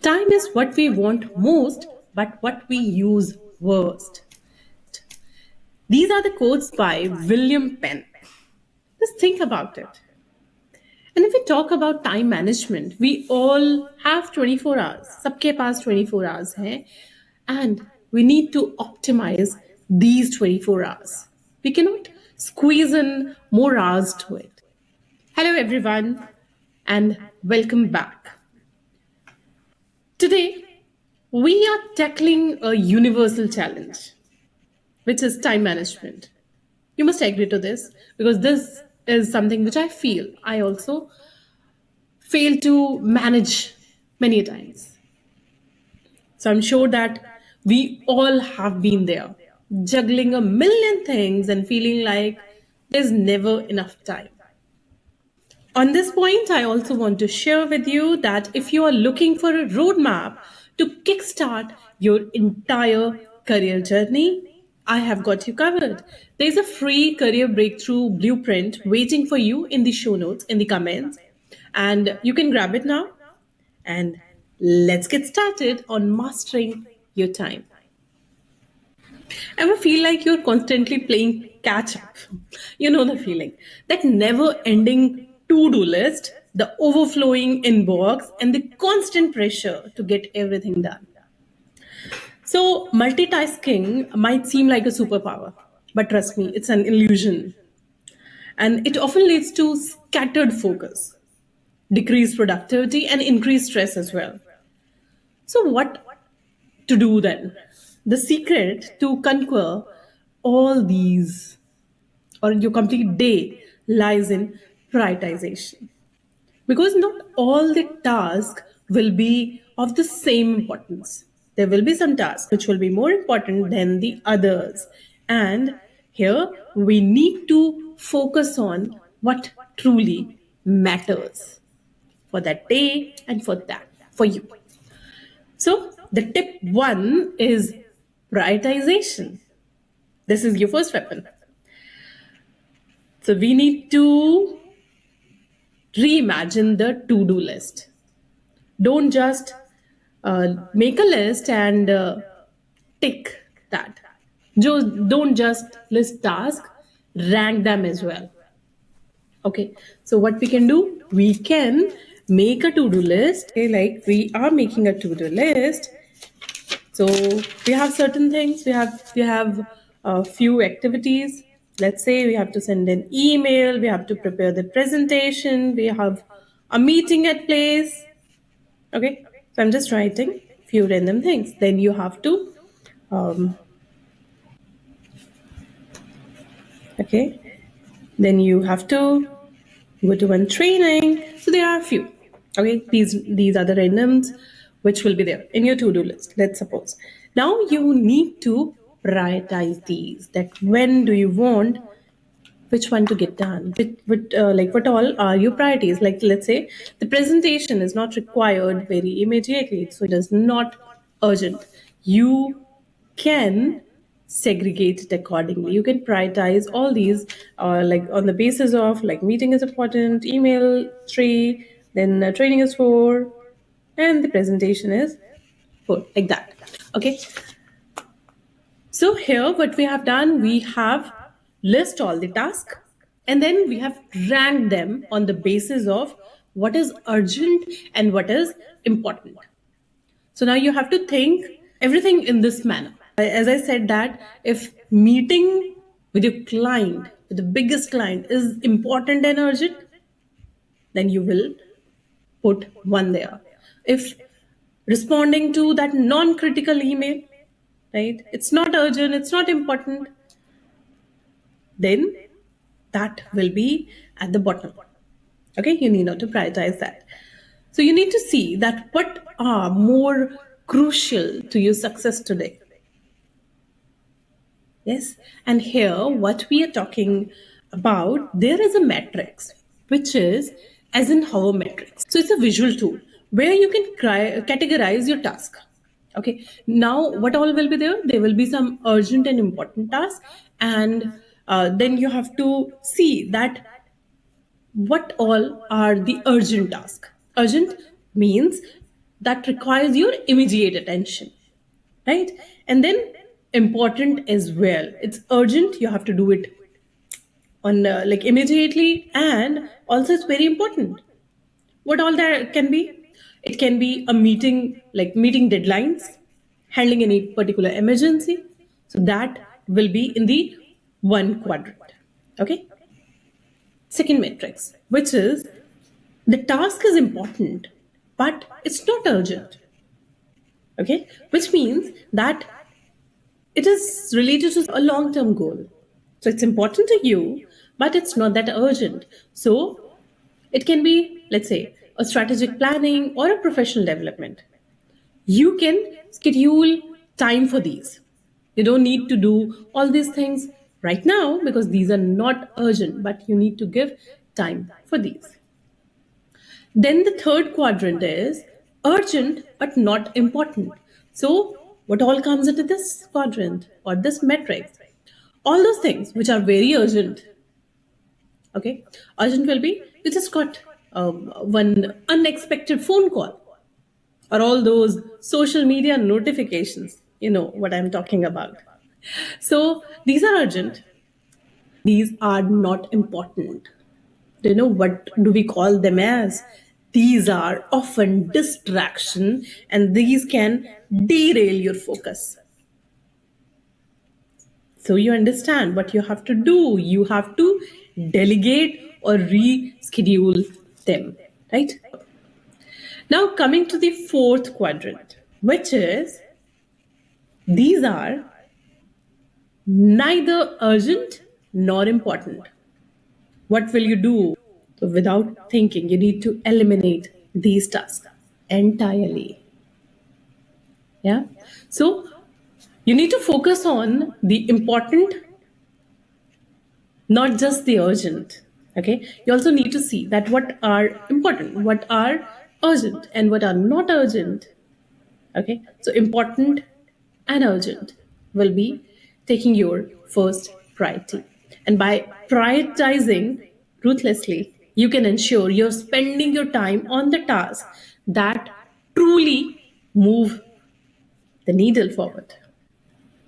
Time is what we want most, but what we use worst. These are the quotes by William Penn. Just think about it. And if we talk about time management, we all have 24 hours. सबके पास 24 hours हैं. And we need to optimize these 24 hours. We cannot squeeze in more hours to it. Hello, everyone, and welcome back. Today, we are tackling a universal challenge, which is time management. You must agree to this because this is something which I feel I also fail to manage many times. So I'm sure that we all have been there, juggling a million things and feeling like there's never enough time. On this point, I also want to share with you that if you are looking for a roadmap to kickstart your entire career journey, I have got you covered. There's a free career breakthrough blueprint waiting for you in the show notes, in the comments, and you can grab it now. And let's get started on mastering your time. Ever feel like you're constantly playing catch up? You know the feeling. That never ending to do list, the overflowing inbox, and the constant pressure to get everything done. So, multitasking might seem like a superpower, but trust me, it's an illusion. And it often leads to scattered focus, decreased productivity, and increased stress as well. So, what to do then? The secret to conquer all these or your complete day lies in prioritization. Because not all the tasks will be of the same importance. There will be some tasks which will be more important than the others. And here we need to focus on what truly matters for that day and for you. So, the tip one is prioritization. This is your first weapon. So, we need to reimagine the to do list. Don't just make a list and tick that. Don't just list tasks, rank them as well. Okay, so what we can do? We can make a to do list. Okay, like we are making a to do list. So we have certain things. We have a few activities. Let's say we have to send an email. We have to prepare the presentation. We have a meeting at place. Okay, so I'm just writing few random things. Then you have to um, okay. Then you have to go to one training. So there are a few. Okay, these are the randoms which will be there in your to-do list. Let's suppose. Now you need to prioritize these. That when do you want which one to get done? Like what all are your priorities? Like let's say the presentation is not required very immediately, so it is not urgent. You can segregate it accordingly. You can prioritize all these, like on the basis of like meeting is important, email 3, then training is 4, and the presentation is 4, like that. Okay. So here what we have done, we have list all the tasks and then we have ranked them on the basis of what is urgent and what is important. So now you have to think everything in this manner. As I said that if meeting with your client, with the biggest client is important and urgent, then you will put one there. If responding to that non-critical email, right, it's not urgent, it's not important, then that will be at the bottom. Okay, you need not to prioritize that. So you need to see that what are more crucial to your success today. Yes, and here what we are talking about, there is a matrix which is Eisenhower matrix. So it's a visual tool where you can categorize your task. Okay, now what all will be there? There will be some urgent and important tasks, and then you have to see that what all are the urgent tasks. Urgent means that requires your immediate attention, right? And then important as well. It's urgent. You have to do it on like immediately, and also it's very important. What all that can be? It can be a meeting, like meeting deadlines, handling any particular emergency. So that will be in the one quadrant. Okay. Second matrix, which is the task is important, but it's not urgent. Okay. Which means that it is related to a long term goal. So it's important to you, but it's not that urgent. So it can be, let's say, a strategic planning or a professional development. You can schedule time for these. You don't need to do all these things right now because these are not urgent, but you need to give time for these. Then the third quadrant is urgent but not important. So, what all comes into this quadrant or this metric? All those things which are very urgent. Okay, urgent will be you just got one unexpected phone call, or all those social media notifications. You know what I'm talking about. So these are urgent, these are not important. Do you know what do we call them as? These are often distraction, and these can derail your focus. So you understand what you have to do. You have to delegate or reschedule them, right? Now coming to the fourth quadrant, which is these are neither urgent nor important. What will you do? So without thinking, you need to eliminate these tasks entirely. Yeah. So you need to focus on the important, not just the urgent. Okay. You also need to see that what are important, what are urgent, and what are not urgent. Okay. So important and urgent will be taking your first priority. And by prioritizing ruthlessly, you can ensure you're spending your time on the tasks that truly move the needle forward.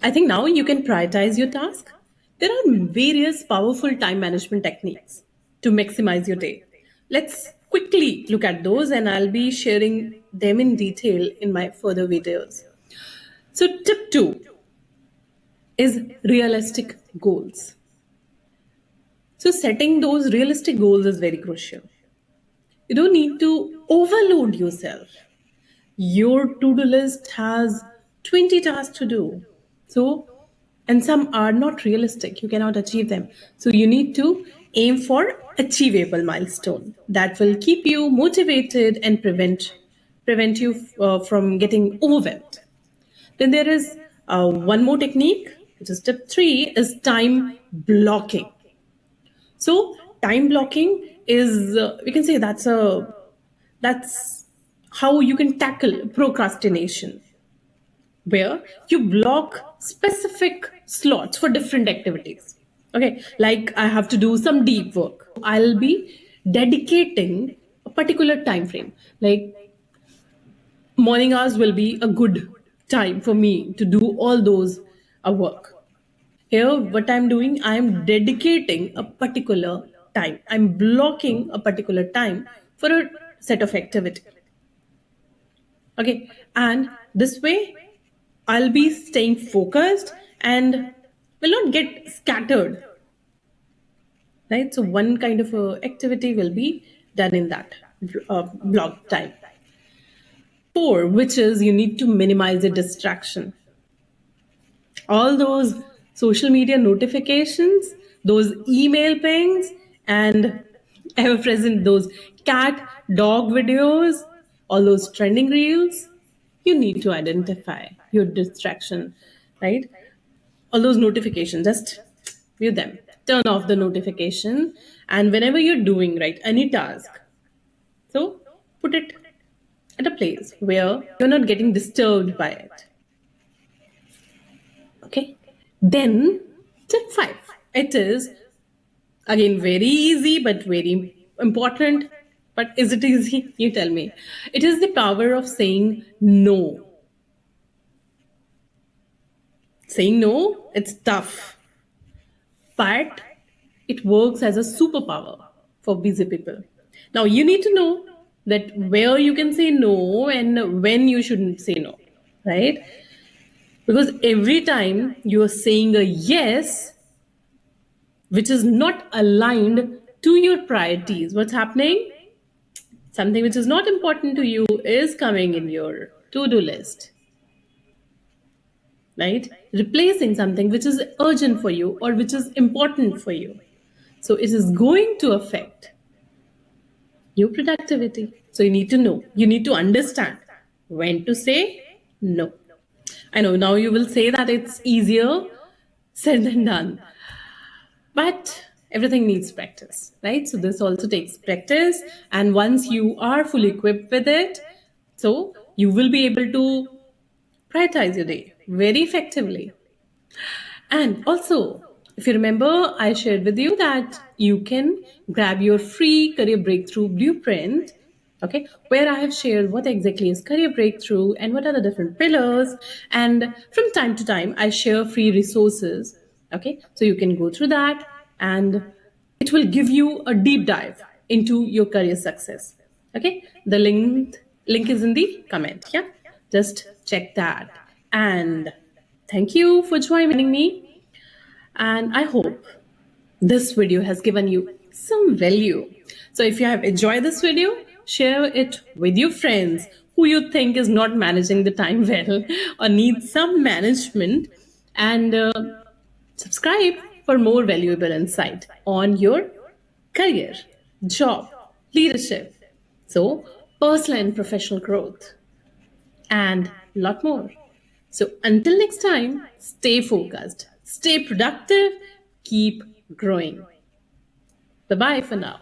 I think now you can prioritize your task. There are various powerful time management techniques to maximize your day. Let's quickly look at those, and I'll be sharing them in detail in my further videos. So, tip two is realistic goals. So, setting those realistic goals is very crucial. You don't need to overload yourself. Your to do list has 20 tasks to do. So, and some are not realistic. You cannot achieve them. So, you need to aim for achievable milestone that will keep you motivated and prevent you from getting overwhelmed. Then there is one more technique, which is step three, is time blocking. So time blocking is we can say that's how you can tackle procrastination, where you block specific slots for different activities. Okay, like I have to do some deep work. I'll be dedicating a particular time frame. Like morning hours will be a good time for me to do all those work. Here, what I'm doing, I'm dedicating a particular time. I'm blocking a particular time for a set of activity. Okay, and this way, I'll be staying focused and will not get scattered. Right. So one kind of activity will be done in that block time. Four, which is you need to minimize the distraction. All those social media notifications, those email pings, and ever present those cat dog videos, all those trending reels, you need to identify your distraction, right? All those notifications, just view them, turn off the notification, and whenever you're doing right any task, so put it at a place where you're not getting disturbed by it. Okay. Then tip five. It is again very easy but very important. But is it easy? You tell me. It is the power of saying no. Saying no, it's tough, but it works as a superpower for busy people. Now, you need to know that where you can say no and when you shouldn't say no, right? Because every time you are saying a yes, which is not aligned to your priorities, what's happening? Something which is not important to you is coming in your to do list, right? Replacing something which is urgent for you or which is important for you. So it is going to affect your productivity. So you need to know, you need to understand when to say no. I know now you will say that it's easier said than done, but everything needs practice, right? So this also takes practice. And once you are fully equipped with it, so you will be able to prioritize your day very effectively. And also, if you remember, I shared with you that you can grab your free career breakthrough blueprint, okay, where I have shared what exactly is career breakthrough and what are the different pillars. And from time to time, I share free resources, okay, so you can go through that and it will give you a deep dive into your career success. Okay, the link is in the comment. Yeah, just check that. And thank you for joining me. And I hope this video has given you some value. So if you have enjoyed this video, share it with your friends who you think is not managing the time well or needs some management. And subscribe for more valuable insight on your career, job, leadership. So, personal and professional growth, and a lot more. So, until next time, stay focused, stay productive, keep growing. Bye bye for now.